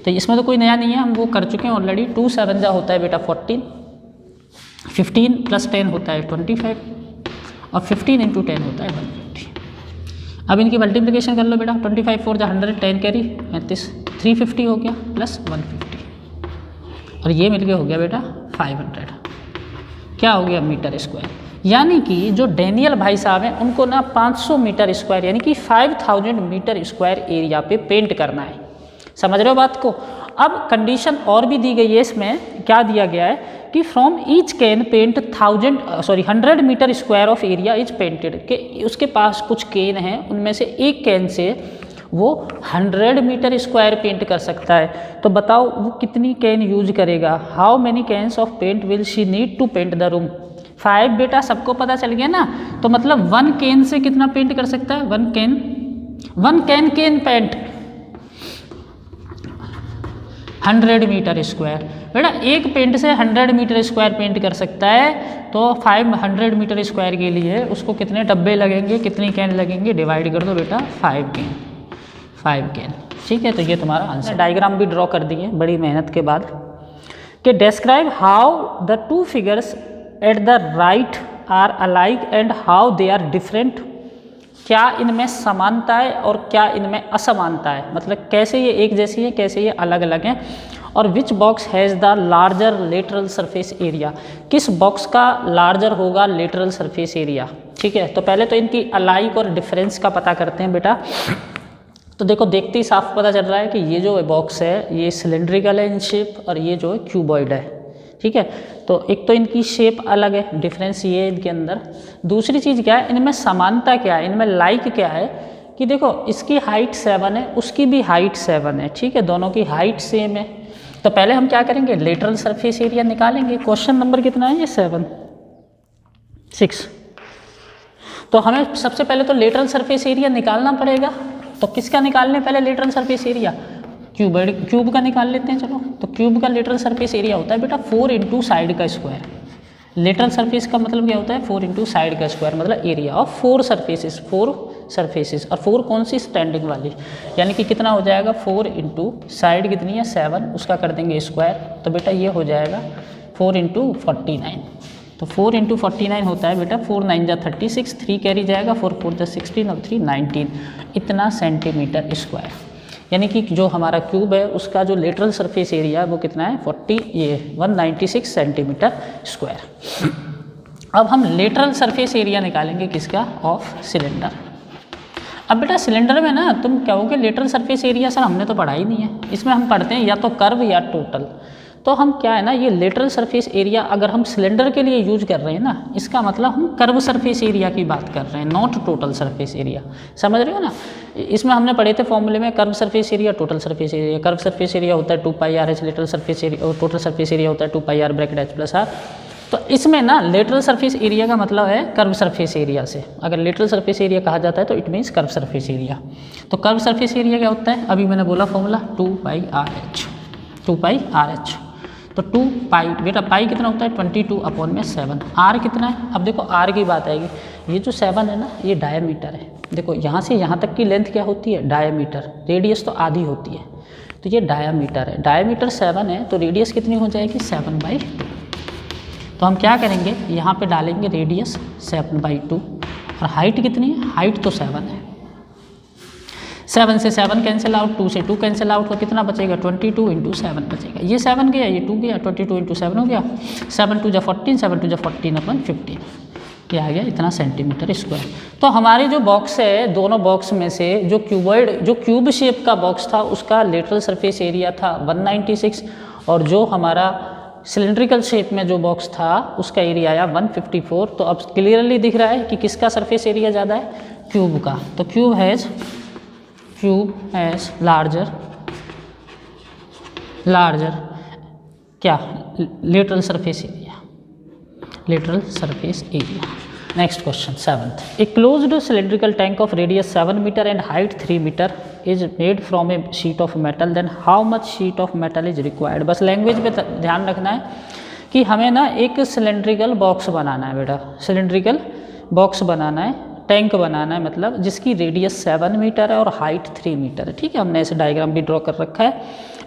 तो इसमें तो कोई नया नहीं है, हम वो कर चुके हैं ऑलरेडी। 2 7 जा होता है बेटा 14, 15 + 10 होता है 25 और 15 इंटू 10 होता है 150। अब इनकी मल्टीप्लिकेशन कर लो बेटा, 25 4 जा 100, 10 कैरी 35, 350 हो गया प्लस 150 और ये मिलके हो गया बेटा 500। क्या हो गया, मीटर स्क्वायर। यानी कि जो डेनियल भाई साहब हैं उनको ना 500 मीटर स्क्वायर यानी कि 5000 मीटर स्क्वायर एरिया पे पेंट करना है। समझ रहे हो बात को। अब कंडीशन और भी दी गई है, इसमें क्या दिया गया है कि from each can paint 100 meter square of area is painted, कि उसके पास कुछ कैन हैं, उनमें से एक कैन से वो 100 मीटर स्क्वायर पेंट कर सकता है। तो बताओ वो कितनी कैन यूज करेगा, how many cans of paint will she need to paint the room. 5 बेटा सबको पता चल गया ना, तो मतलब 1 कैन से कितना पेंट कर सकता है, 1 कैन पेंट 100 मीटर स्क्वायर। बेटा एक पेंट से 100 मीटर स्क्वायर पेंट कर सकता है, तो 500 मीटर स्क्वायर के लिए उसको कितने डब्बे लगेंगे, कितनी कैन लगेंगे, डिवाइड कर दो बेटा 5 कैन। ठीक है, तो ये तुम्हारा आंसर। डायग्राम भी ड्रॉ कर दिए बड़ी मेहनत के बाद कि describe how the 2 figures at the right are alike and how they are different. क्या इनमें समानता है और क्या इनमें असमानता है, मतलब कैसे ये एक जैसी है, कैसे ये अलग अलग हैं। और which box has the larger lateral surface area, किस बॉक्स का लार्जर होगा लेटरल सरफेस एरिया। ठीक है, तो पहले तो इनकी अलाइक और डिफरेंस का पता करते हैं बेटा। तो देखो देखते ही साफ पता चल रहा है कि ये जो बॉक्स है ये सिलेंड्रिकल है इन शेप और ये जो है क्यूबॉइड है। ठीक है, तो एक तो इनकी शेप अलग है, डिफरेंस ये है इनके अंदर। दूसरी चीज़ क्या है, इनमें समानता क्या है, इनमें लाइक क्या है कि देखो इसकी हाइट 7 है, उसकी भी हाइट 7 है। ठीक है, दोनों की हाइट सेम है। तो पहले हम क्या करेंगे, लेटरल सरफेस एरिया निकालेंगे। क्वेश्चन नंबर कितना है, ये 6। तो हमें सबसे पहले तो लेटरल सरफेस एरिया निकालना पड़ेगा। तो किसका निकालने पहले लेटरल सरफेस एरिया, क्यूब का निकाल लेते हैं। चलो, तो क्यूब का लेटरल सरफेस एरिया होता है बेटा 4 इंटू साइड का स्क्वायर। लेटरल सरफेस का मतलब क्या होता है, 4 इंटू साइड का स्क्वायर, मतलब एरिया ऑफ 4 सरफेसेस और 4 कौन सी, स्टैंडिंग वाली, यानी कि कितना हो जाएगा 4 इंटू साइड कितनी है 7, उसका कर देंगे स्क्वायर। तो बेटा ये हो जाएगा 4 इंटू 49। तो 4 इंटू 49 होता है बेटा 4 9 जा 36, 3 कैरी जाएगा, 4 4 जा 16 और 3 19, इतना सेंटीमीटर स्क्वायर। यानी कि जो हमारा क्यूब है उसका जो लेटरल सरफेस एरिया है वो कितना है 196 सेंटीमीटर स्क्वायर। अब हम लेटरल सरफेस एरिया निकालेंगे किसका, ऑफ सिलेंडर। अब बेटा सिलेंडर में ना तुम कहोगे लेटरल सरफेस एरिया सर हमने तो पढ़ा ही नहीं है, इसमें हम पढ़ते हैं या तो कर्व या टोटल। तो हम क्या है ना, ये लेटरल सरफेस एरिया अगर हम सिलेंडर के लिए यूज कर रहे हैं ना, इसका मतलब हम कर्व सरफेस एरिया की बात कर रहे हैं, नॉट टोटल सरफेस एरिया। समझ रहे हो ना, इसमें हमने पढ़े थे फॉर्मूले में curve surface area, total surface area. Curve surface area होता है 2πr/h, लेटरल सरफेस एरिया और टोटल सरफेस एरिया होता है 2πr ब्रैकेट h + r। तो इसमें ना लेटरल सरफेस एरिया का मतलब है कर्व सरफेस एरिया से। अगर लेटरल सरफेस एरिया कहा जाता है तो it means curve surface area. तो कर्व सरफेस एरिया क्या होता है, अभी मैंने बोला फॉर्मूला 2πr/h। तो 2 पाई बेटा, पाई कितना होता है 22/7। आर कितना है, अब देखो आर की बात आएगी, ये जो 7 है ना ये डायमीटर है। देखो यहाँ से यहाँ तक की लेंथ क्या होती है, डायमीटर। रेडियस तो आधी होती है, तो ये डायमीटर है। डायमीटर 7 है तो रेडियस कितनी हो जाएगी 7/2। तो हम क्या करेंगे, यहाँ पे डालेंगे रेडियस 7/2 और हाइट कितनी है, हाइट तो 7 है। 7 से 7 कैंसिल आउट, 2 से 2 कैंसिल आउट, तो कितना बचेगा 22 × 7 बचेगा। ये 7 गया, ये 2 गया, 22 × 7 हो गया, 7 2 जा 14, 7 2 जा 14/15, ये आ गया इतना सेंटीमीटर स्क्वायर। तो हमारे जो बॉक्स है, दोनों बॉक्स में से जो क्यूब शेप का बॉक्स था उसका लेटरल सरफेस एरिया था 196, और जो हमारा सिलेंड्रिकल शेप में जो बॉक्स था उसका एरिया आया 154। तो अब क्लियरली दिख रहा है कि किसका सरफेस एरिया ज़्यादा है, क्यूब का। तो क्यूब हैज़ लार्जर क्या, lateral surface area. Next question 7th, a closed cylindrical tank of radius 7 meter and height 3 meter is made from a sheet of metal, then how much sheet of metal is required. बस language पे ध्यान रखना है कि हमें ना एक cylindrical box बनाना है बेटा, सिलेंड्रिकल बॉक्स बनाना है, टैंक बनाना है, मतलब जिसकी रेडियस 7 मीटर है और हाइट 3 मीटर है। ठीक है, हमने ऐसे डायग्राम भी ड्रॉ कर रखा है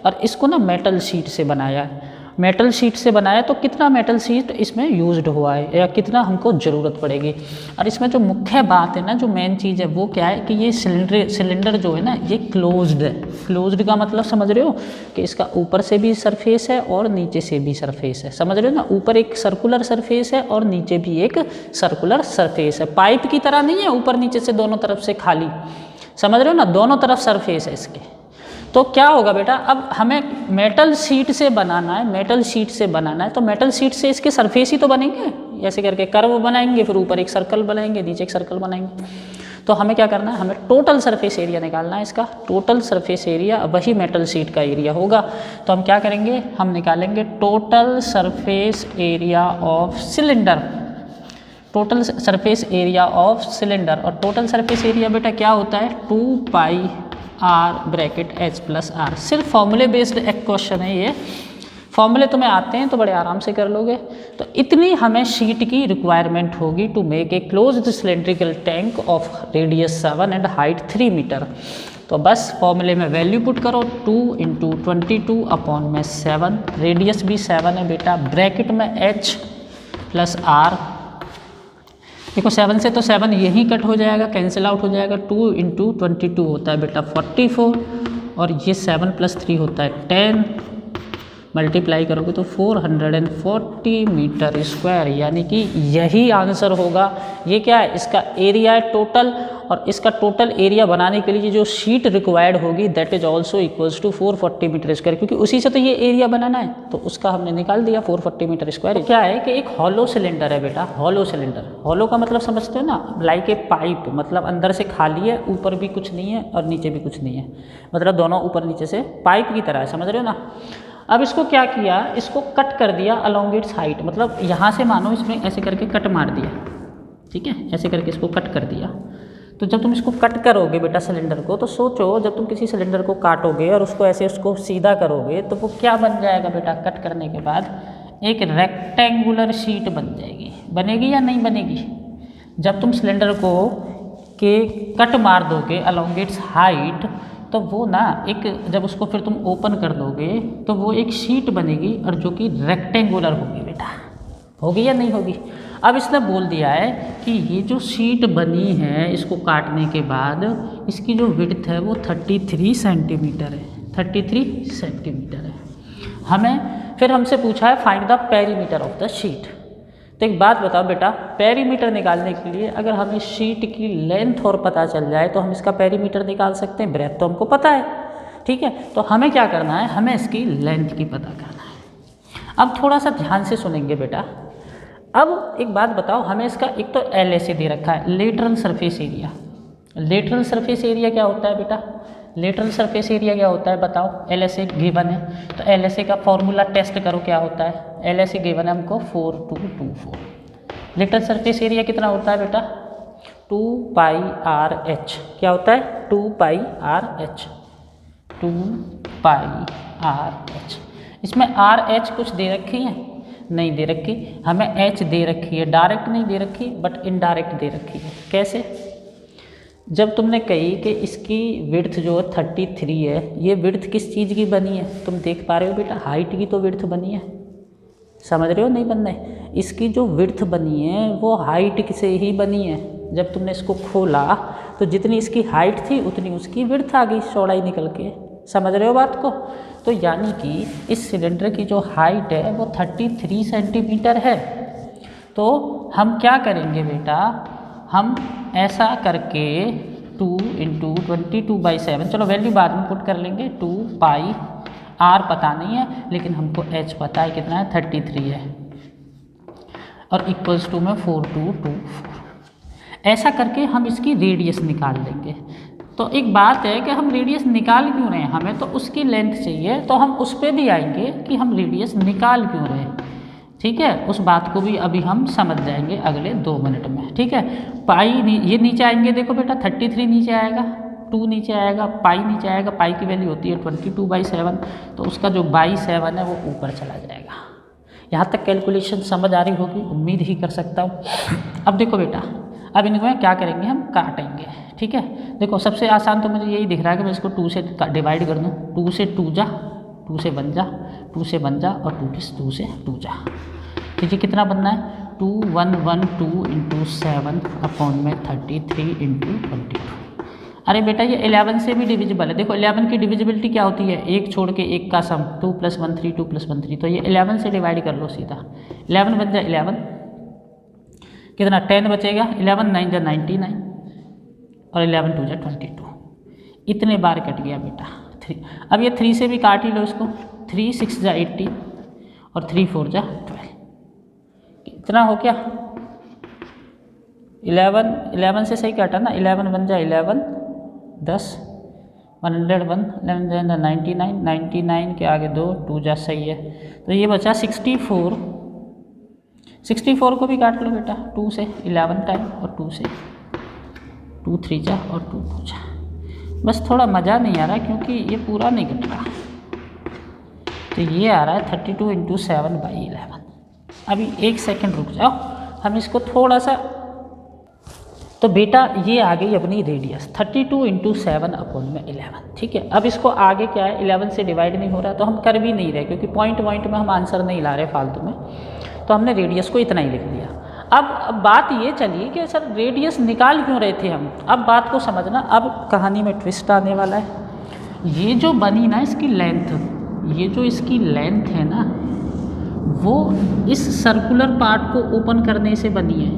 और इसको ना मेटल शीट से बनाया है। मेटल शीट से बनाया तो कितना मेटल शीट इसमें यूज्ड हुआ है या कितना हमको ज़रूरत पड़ेगी। और इसमें जो मुख्य बात है ना, जो मेन चीज़ है वो क्या है कि ये सिलेंडर जो है ना ये क्लोज्ड है। क्लोज्ड का मतलब समझ रहे हो कि इसका ऊपर से भी सरफेस है और नीचे से भी सरफेस है। समझ रहे हो ना, ऊपर एक सर्कुलर सरफेस है और नीचे भी एक सर्कुलर सरफेस है। पाइप की तरह नहीं है ऊपर नीचे से दोनों तरफ से खाली, समझ रहे हो ना, दोनों तरफ सरफेस है इसके। तो क्या होगा बेटा, अब हमें मेटल शीट से बनाना है, तो मेटल शीट से इसके सरफेस ही तो बनेंगे, ऐसे करके कर्व बनाएंगे, फिर ऊपर एक सर्कल बनाएंगे, नीचे एक सर्कल बनाएंगे। तो हमें क्या करना है, हमें टोटल सरफेस एरिया निकालना है इसका। टोटल सरफेस एरिया वही मेटल शीट का एरिया होगा। तो हम क्या करेंगे, हम निकालेंगे total surface area of cylinder. Total surface area of cylinder, और टोटल सरफेस एरिया बेटा क्या होता है, 2 pi r bracket h plus r. सिर्फ फॉर्मूले बेस्ड एक क्वेश्चन है ये, फॉर्मूले तुम्हें आते हैं तो बड़े आराम से कर लोगे। तो इतनी हमें शीट की रिक्वायरमेंट होगी to make a closed cylindrical tank of radius 7 and height 3 meter. तो बस फॉर्मूले में वैल्यू पुट करो, 2 × 22 अपॉन में 7, रेडियस भी 7 है बेटा, ब्रैकेट में एच प्लस आर। देखो 7 से तो 7 यहीं कट हो जाएगा, कैंसिल आउट हो जाएगा। 2 × 22 होता है बेटा 44, और ये 7 + 3 होता है 10, मल्टीप्लाई करोगे तो 440 मीटर स्क्वायर, यानी कि यही आंसर होगा। ये क्या है, इसका एरिया है टोटल, और इसका टोटल एरिया बनाने के लिए जो शीट रिक्वायर्ड होगी that is also equals to 440 meter square, क्योंकि उसी से तो ये एरिया बनाना है, तो उसका हमने निकाल दिया 440 मीटर स्क्वायर। तो क्या है कि एक हॉलो सिलेंडर है बेटा, हॉलो सिलेंडर। हॉलो का मतलब समझते हो ना, लाइक ए पाइप, मतलब अंदर से खाली है, ऊपर भी कुछ नहीं है और नीचे भी कुछ नहीं है, मतलब दोनों ऊपर नीचे से पाइप की तरह है, समझ रहे हो ना। अब इसको क्या किया, इसको कट कर दिया अलोंग इट्स हाइट, मतलब यहाँ से मानो इसमें ऐसे करके कट मार दिया, ठीक है, ऐसे करके इसको कट कर दिया। तो जब तुम इसको कट करोगे बेटा सिलेंडर को, तो सोचो जब तुम किसी सिलेंडर को काटोगे और उसको ऐसे उसको सीधा करोगे तो वो क्या बन जाएगा बेटा, कट करने के बाद एक रेक्टेंगुलर शीट बन जाएगी। बनेगी या नहीं बनेगी? जब तुम सिलेंडर को के कट मार दोगे अलोंग इट्स हाइट, तो वो ना एक, जब उसको फिर तुम ओपन कर दोगे तो वो एक शीट बनेगी, और जो कि रेक्टेंगुलर होगी बेटा। होगी या नहीं होगी? अब इसने बोल दिया है कि ये जो शीट बनी है इसको काटने के बाद इसकी जो विड्थ है वो 33 सेंटीमीटर है, 33 सेंटीमीटर है। फिर हमसे पूछा है find the perimeter of the sheet. तो एक बात बताओ बेटा, पेरीमीटर निकालने के लिए अगर हमें शीट की लेंथ और पता चल जाए तो हम इसका पेरीमीटर निकाल सकते हैं। ब्रेथ तो हमको पता है, ठीक है, तो हमें क्या करना है, हमें इसकी लेंथ की पता करना है। अब थोड़ा सा ध्यान से सुनेंगे बेटा। अब एक बात बताओ, हमें इसका एक तो LSA दे रखा है, lateral surface area. Lateral surface area क्या होता है बेटा, लेटरल सरफेस एरिया क्या होता है बताओ? LSA गिवन है, तो LSA का फॉर्मूला टेस्ट करो क्या होता है। LSA गिवन है हमको 4224। लेटरल सरफेस एरिया कितना होता है बेटा? 2 पाई आर एच। क्या होता है? 2 pi R H, 2 pi R H. इसमें आर एच कुछ दे रखी है? नहीं दे रखी। हमें एच दे रखी है, डायरेक्ट नहीं दे रखी बट इनडायरेक्ट दे रखी है। कैसे? जब तुमने कही कि इसकी विड्थ जो 33 है, ये विड्थ किस चीज़ की बनी है? तुम देख पा रहे हो बेटा, हाइट की तो विड्थ बनी है, समझ रहे हो नहीं बनना है? इसकी जो विड्थ बनी है वो हाइट से ही बनी है। जब तुमने इसको खोला तो जितनी इसकी हाइट थी उतनी उसकी विड्थ आ गई, चौड़ाई निकल के। समझ रहे हो बात को? तो यानी कि इस सिलेंडर की जो हाइट है वो 33 सेंटीमीटर है। तो हम क्या करेंगे बेटा, हम ऐसा करके 2 × 22/7, चलो वैल्यू बाद में पुट कर लेंगे, 2 पाई आर पता नहीं है लेकिन हमको एच पता है, कितना है 33 है, और इक्वल्स टू में 4224। ऐसा करके हम इसकी रेडियस निकाल लेंगे। तो एक बात है कि हम रेडियस निकाल क्यों रहे हैं, हमें तो उसकी लेंथ चाहिए, तो हम उस पर भी आएंगे कि हम रेडियस निकाल क्यों रहे हैं, ठीक है। उस बात को भी अभी हम समझ जाएंगे अगले 2 मिनट में, ठीक है। पाई ये नीचे आएंगे, देखो बेटा 33 नीचे आएगा, 2 नीचे आएगा, पाई नीचे आएगा। पाई की वैल्यू होती है 22/7, तो उसका जो 7 है वो ऊपर चला जाएगा। यहाँ तक कैलकुलेशन समझ आ रही होगी, उम्मीद ही कर सकता हूँ। अब देखो बेटा, अब इनको क्या करेंगे, हम काटेंगे, ठीक है। देखो सबसे आसान तो मुझे यही दिख रहा है कि मैं इसको 2 से डिवाइड कर दूँ। 2 से 2 जा, 2 से 1 जा, 2 से 1 जा, और 2 से 2 जा। ठीक है, कितना बनना है? 2112 × 7 अपॉन में 33 × 22। अरे बेटा ये 11 से भी डिविजिबल है। देखो 11 की डिविजिबिलिटी क्या होती है? 1 छोड़ के 1 का सम, 2 + 1 3, 2 + 1 3। तो ये 11 से डिवाइड कर लो सीधा। 11 बन जाए 11, कितना 10 बचेगा, 11 9 जा 99, और 11 2 जा 22। इतने बार कट गया बेटा 3। अब ये 3 से भी काट ही लो इसको, 3 6 जा 18, और 3 4 जा 12। कितना हो गया? 11 से सही काटा ना, 11 बन जाए 11, 10, 101, 11 99, 99 के आगे 2, 2 जा सही है। तो ये बचा 64, 64 को भी काट लो बेटा 2 से 11 टाइम और 2 से 2 3 जा और 2 2 जा। बस थोड़ा मज़ा नहीं आ रहा क्योंकि ये पूरा नहीं कट रहा। तो ये आ रहा है 32 × 7/11। अभी 1 सेकंड रुक जाओ, हम इसको थोड़ा सा। तो बेटा ये आ गई अपनी रेडियस 32 × 7/11, ठीक है। अब इसको आगे क्या है, 11 से डिवाइड नहीं हो रहा तो हम कर भी नहीं रहे क्योंकि पॉइंट में हम आंसर नहीं ला रहे फालतू में, तो हमने रेडियस को इतना ही लिख दिया। अब बात ये चली कि सर रेडियस निकाल क्यों रहे थे हम। अब बात को समझना, अब कहानी में ट्विस्ट आने वाला है। ये जो बनी ना इसकी लेंथ, ये जो इसकी लेंथ है ना, वो इस सर्कुलर पार्ट को ओपन करने से बनी है।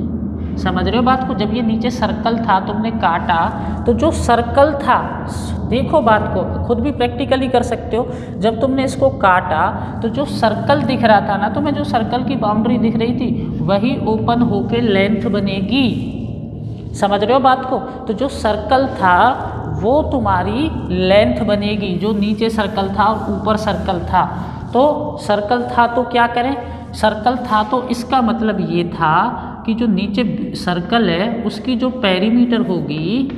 समझ रहे हो बात को। जब ये नीचे सर्कल था तुमने काटा, तो जो सर्कल था, देखो बात को खुद भी प्रैक्टिकली कर सकते हो। जब तुमने इसको काटा तो जो सर्कल दिख रहा था ना, तुम्हें जो सर्कल की बाउंड्री दिख रही थी वही ओपन होके लेंथ बनेगी। समझ रहे हो बात को। तो जो सर्कल था वो तुम्हारी लेंथ बनेगी, जो नीचे सर्कल था और ऊपर सर्कल था। तो सर्कल था तो क्या करें, सर्कल था तो इसका मतलब ये था कि जो नीचे सर्कल है उसकी जो पेरीमीटर होगी,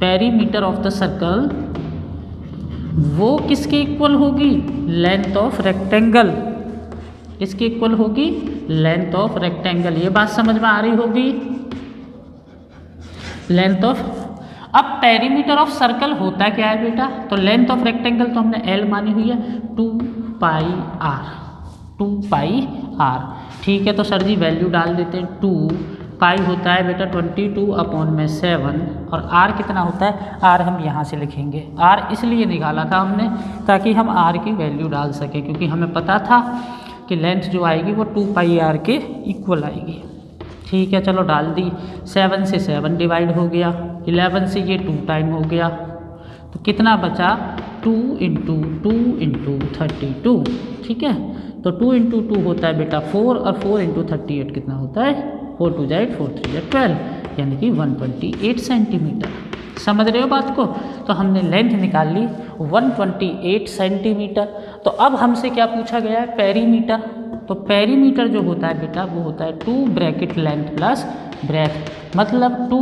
पेरीमीटर ऑफ द सर्कल, वो किसके इक्वल होगी, लेंथ ऑफ रेक्टेंगल। किसके इक्वल होगी, लेंथ ऑफ रेक्टेंगल। ये बात समझ में आ रही होगी, लेंथ ऑफ। अब पेरीमीटर ऑफ सर्कल होता क्या है बेटा, तो लेंथ ऑफ रेक्टेंगल तो हमने L मानी हुई है 2πr, 2πr, ठीक है। तो सर जी वैल्यू डाल देते हैं। 2 पाई होता है बेटा 22/7 और r कितना होता है, r हम यहाँ से लिखेंगे। r इसलिए निकाला था हमने ताकि हम r की वैल्यू डाल सकें, क्योंकि हमें पता था कि लेंथ जो आएगी वो 2πr के इक्वल आएगी। ठीक है, चलो डाल दी। 7 से 7 डिवाइड हो गया, 11 से ये 2 टाइम हो गया, तो कितना बचा 2 × 2 × 32, ठीक है। तो 2 × 2 होता है बेटा 4 और 4 × 38 कितना होता है, 4 2 जा 8, 4 3 जा 12, यानी कि 128 सेंटीमीटर। समझ रहे हो बात को। तो हमने लेंथ निकाल ली 128 सेंटीमीटर। तो अब हमसे क्या पूछा गया है, पेरीमीटर। तो पेरीमीटर जो होता है बेटा वो होता है 2 ब्रैकेट लेंथ प्लस ब्रेथ, मतलब 2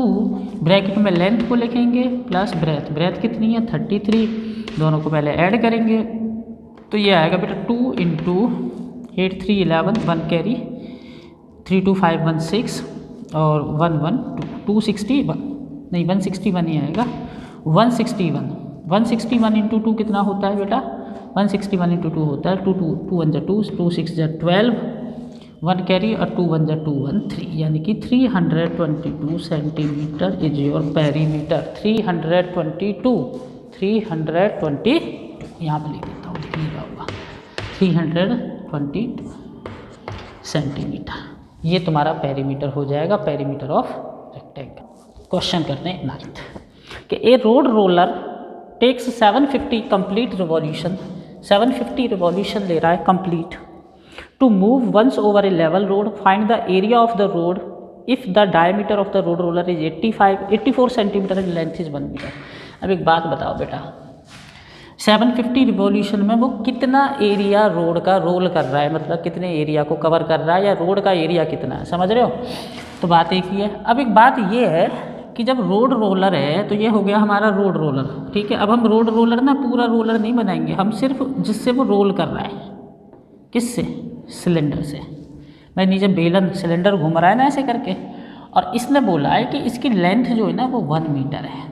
ब्रैकेट में लेंथ को लिखेंगे प्लस ब्रेथ। ब्रेथ कितनी है 33, दोनों को पहले ऐड करेंगे तो ये आएगा बेटा 2 × 8 3 11, 1 कैरी, 3 2 5 1 6 और 1 1 2 261, नहीं 161 ही आएगा, 161। 161 × 2 कितना होता है बेटा, 161 × 2 होता है 2 2 2 1 जा 2, 2 6 जा 12, 1 कैरी और 2 1 जा 2 1 3, यानी कि 322 सेंटीमीटर इज योर पेरीमीटर। 322 यहाँ पर लिख देता हूँ, लिखने का होगा 322 सेंटीमीटर। ये तुम्हारा पेरीमीटर हो जाएगा, पेरीमीटर ऑफ रेक्टेंगल। क्वेश्चन करते हैं 9th कि a road roller takes 750 complete revolution, 750 revolution ले रहा है complete, to move once over a level road, find the area of the road if the diameter of the road roller is 84 centimetre and length is 1 metre. अब एक बात बताओ बेटा, 750 revolution में वो कितना एरिया रोड का रोल कर रहा है, मतलब कितने एरिया को कवर कर रहा है, या रोड का एरिया कितना है, समझ रहे हो। तो बात एक ही है। अब एक बात ये है कि जब रोड रोलर है तो ये हो गया हमारा रोड रोलर, ठीक है। अब हम रोड रोलर ना पूरा रोलर नहीं बनाएंगे, हम सिर्फ जिससे वो रोल कर रहा है, किससे, सिलेंडर से। मैं नीचे बेलन सिलेंडर घूम रहा है ना ऐसे करके, और इसने बोला है कि इसकी लेंथ जो है ना वो 1 मीटर है,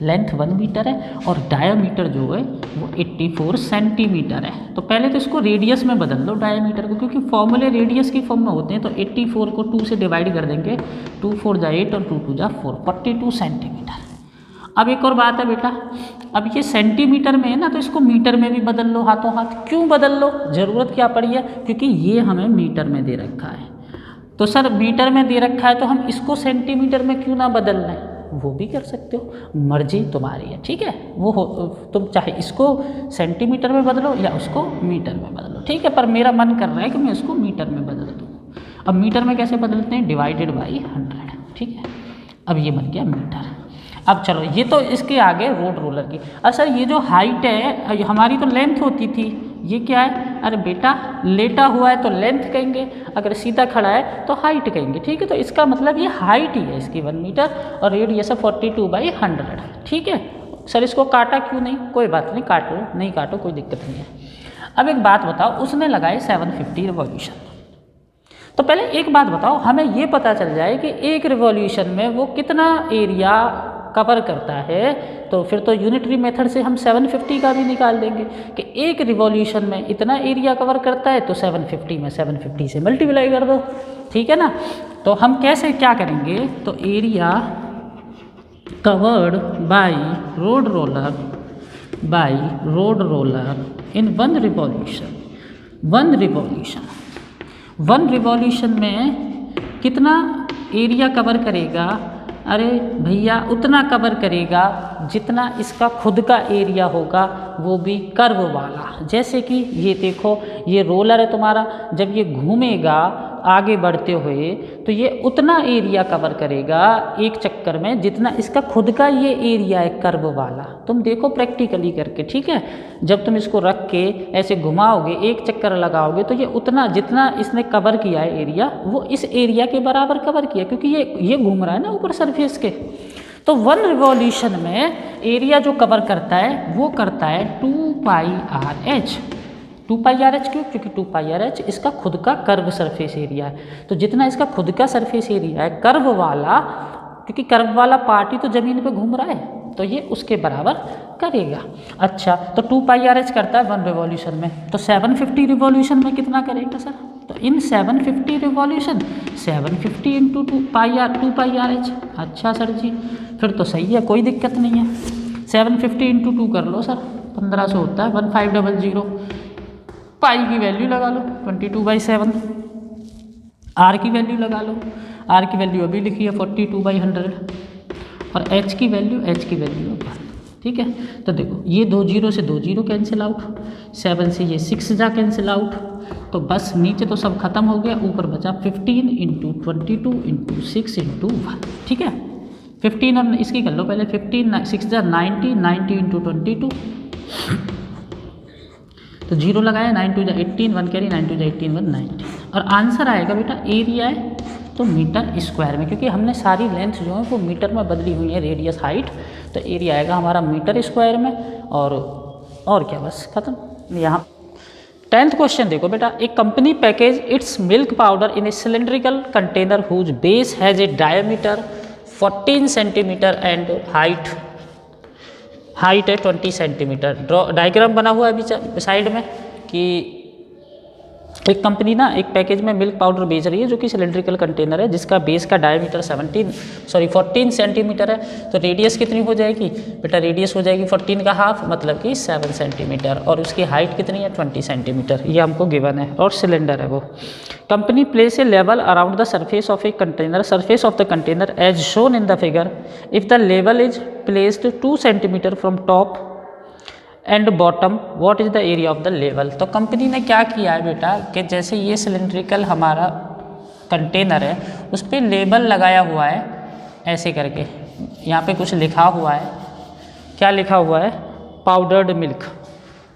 लेंथ 1 मीटर है और डायामीटर जो है वो 84 सेंटीमीटर है। तो पहले तो इसको रेडियस में बदल दो डायामीटर को, क्योंकि फॉर्मूले रेडियस की फॉर्म में होते हैं। तो 84 को 2 से डिवाइड कर देंगे, 2 4 जा 8 और 2 2 जा 4, 42 सेंटीमीटर। अब एक और बात है बेटा, अब ये सेंटीमीटर में है ना, तो इसको मीटर में भी बदल लो हाथों हाथ। क्यों बदल लो, ज़रूरत क्या पड़ी है, क्योंकि ये हमें मीटर में दे रखा है। तो सर मीटर में दे रखा है तो हम इसको सेंटीमीटर में क्यों ना बदल लें, वो भी कर सकते हो, मर्जी तुम्हारी है, ठीक है। वो हो तुम चाहे इसको सेंटीमीटर में बदलो या उसको मीटर में बदलो, ठीक है। पर मेरा मन कर रहा है कि मैं इसको मीटर में बदल दूँ। अब मीटर में कैसे बदलते हैं, डिवाइडेड बाई 100। ठीक है। अब ये बन गया मीटर। अब चलो ये तो इसके आगे रोड रोलर की। अच्छा ये जो हाइट है हमारी तो लेंथ होती थी, ये क्या है? अरे बेटा लेटा हुआ है तो लेंथ कहेंगे, अगर सीधा खड़ा है तो हाइट कहेंगे, ठीक है। तो इसका मतलब ये हाइट ही है इसकी 1 मीटर और रेडियस है 42/100, ठीक है। सर इसको काटा क्यों नहीं? कोई बात नहीं, काटो नहीं काटो कोई दिक्कत नहीं है। अब एक बात बताओ, उसने लगाए 750 रिवॉल्यूशन। तो पहले एक बात बताओ, हमें ये पता चल जाए कि एक रिवॉल्यूशन में वो कितना एरिया कवर करता है, तो फिर तो यूनिटरी मेथड से हम 750 का भी निकाल देंगे कि एक रिवॉल्यूशन में इतना एरिया कवर करता है, तो 750 में 750 से मल्टीप्लाई कर दो, ठीक है ना। तो हम कैसे क्या करेंगे, तो area covered by road roller in 1 revolution में कितना एरिया कवर करेगा? अरे भैया उतना कवर करेगा जितना इसका खुद का एरिया होगा, वो भी कर्व वाला। जैसे कि ये देखो, ये रोलर है तुम्हारा, जब ये घूमेगा आगे बढ़ते हुए तो ये उतना एरिया कवर करेगा एक चक्कर में जितना इसका खुद का ये एरिया है कर्व वाला। तुम देखो प्रैक्टिकली करके, ठीक है। जब तुम इसको रख के ऐसे घुमाओगे, एक चक्कर लगाओगे, तो ये उतना जितना इसने कवर किया है एरिया, वो इस एरिया के बराबर कवर किया, क्योंकि ये घूम रहा है ना ऊपर सरफेस के। तो 1 रिवॉल्यूशन में एरिया जो कवर करता है वो करता है 2πRh। 2πRh क्यों? क्योंकि 2πRh इसका खुद का कर्व सरफेस एरिया है। तो जितना इसका खुद का सरफेस एरिया है कर्व वाला, क्योंकि कर्व वाला पार्ट ही तो ज़मीन पे घूम रहा है, तो ये उसके बराबर करेगा। अच्छा, तो 2πRh करता है 1 रिवॉल्यूशन में, तो 750 रिवॉल्यूशन में कितना करेगा सर? तो इन 750 रिवॉल्यूशन 750 इंटू 2πRh। अच्छा सर जी, फिर तो सही है, कोई दिक्कत नहीं है। 750 इंटू 2 कर लो सर, 1500 होता है, 1500। पाई की वैल्यू लगा लो 22/7, आर की वैल्यू लगा लो, आर की वैल्यू अभी लिखी है 42/100 और एच की वैल्यू 1, ठीक है। तो देखो ये 2 0 से 2 0 कैंसिल आउट, 7 से ये 6 जा कैंसिल आउट, तो बस नीचे तो सब खत्म हो गया, ऊपर बचा 15 इंटू 22 इंटू 6 इंटू 1, ठीक है। 15 और इसकी कर लो पहले, 15 6 जा 90, 90 इंटू 22, तो 0 लगाया, 9 2 जा 18, 1 कैरी, 9 2 जा 18, 1 90। और आंसर आएगा बेटा एरिया है तो मीटर स्क्वायर में, क्योंकि हमने सारी लेंथ जो है वो मीटर में बदली हुई है, रेडियस हाइट, तो एरिया आएगा हमारा मीटर स्क्वायर में। और क्या, बस खत्म। यहाँ 10th क्वेश्चन देखो बेटा, एक company package its milk powder in a cylindrical container whose base has a diameter 14 centimeter and height है 20 सेंटीमीटर। डायग्राम बना हुआ है अभी साइड में कि एक कंपनी ना एक पैकेज में मिल्क पाउडर बेच रही है जो कि सिलेंड्रिकल कंटेनर है, जिसका बेस का डायमीटर 14 सेंटीमीटर है। तो रेडियस कितनी हो जाएगी बेटा? रेडियस हो जाएगी 14 का हाफ, मतलब कि 7 सेंटीमीटर, और उसकी हाइट कितनी है? 20 सेंटीमीटर, ये हमको गिवन है, और सिलेंडर है वो। कंपनी प्लेस ए लेवल around the surface of a container, surface of the container as shown in the figure. If the लेवल is placed 2 centimetre from top and bottom, what is the area of the लेवल। तो company ने क्या किया है बेटा कि जैसे ये सिलेंड्रिकल हमारा कंटेनर है, उस पर लेबल लगाया हुआ है ऐसे करके, यहाँ पे कुछ लिखा हुआ है, क्या लिखा हुआ है? Powdered milk.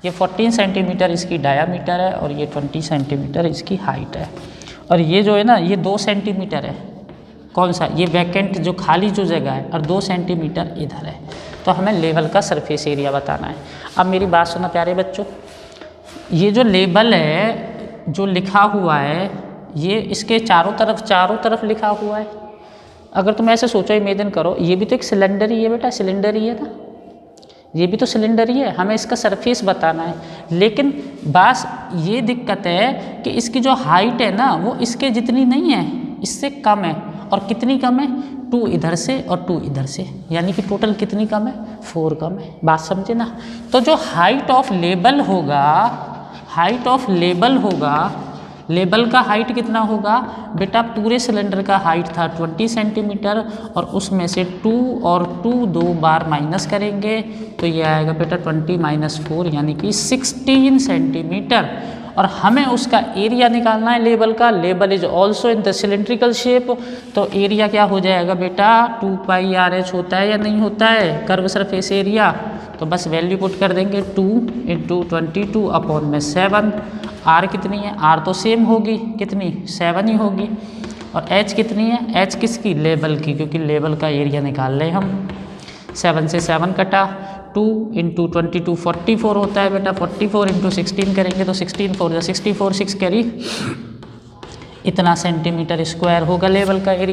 ये 14 सेंटीमीटर इसकी डायामीटर है और ये 20 सेंटीमीटर इसकी हाइट है, और ये जो है ना ये 2 सेंटीमीटर है, कौन सा? ये वैकेंट जो खाली जो जगह है, और 2 सेंटीमीटर इधर है। तो हमें लेवल का सरफेस एरिया बताना है। अब मेरी बात सुना प्यारे बच्चों, ये जो लेबल है जो लिखा हुआ है, ये इसके चारों तरफ लिखा हुआ है। अगर तुम ऐसे सोचो, इमेजिन करो, ये भी तो एक सिलेंडर ही है बेटा, सिलेंडर ही है ना, ये भी तो सिलेंडर ही है, हमें इसका सरफेस बताना है। लेकिन बस ये दिक्कत है कि इसकी जो हाइट है ना वो इसके जितनी नहीं है, इससे कम है। और कितनी कम है? 2 इधर से और 2 इधर से, यानी कि टोटल कितनी कम है? 4 कम है। बात समझे ना? तो जो हाइट ऑफ लेबल होगा, लेबल का हाइट कितना होगा बेटा? पूरे सिलेंडर का हाइट था 20 सेंटीमीटर, और उसमें से 2 और 2 2 बार माइनस करेंगे तो ये आएगा बेटा 20 - 4 यानी कि 16 सेंटीमीटर। और हमें उसका एरिया निकालना है लेबल का। Label is also in the cylindrical shape, तो एरिया क्या हो जाएगा बेटा 2πRH होता है या नहीं होता है कर्व सरफेस एरिया। तो बस वैल्यू पुट कर देंगे 2 × 22/7। आर कितनी है, आर तो सेम होगी, कितनी 7 ही होगी। और एच कितनी है, एच किसकी, लेबल की, क्योंकि लेबल का एरिया निकाल रहे हम। 7 से 7 कटा, 2 × 22 44 होता है बेटा। 44 × 16 करेंगे तो 16 4 64, 6 कैरी, इतना सेंटीमीटर स्क्वायर होगा लेबल का एरिया।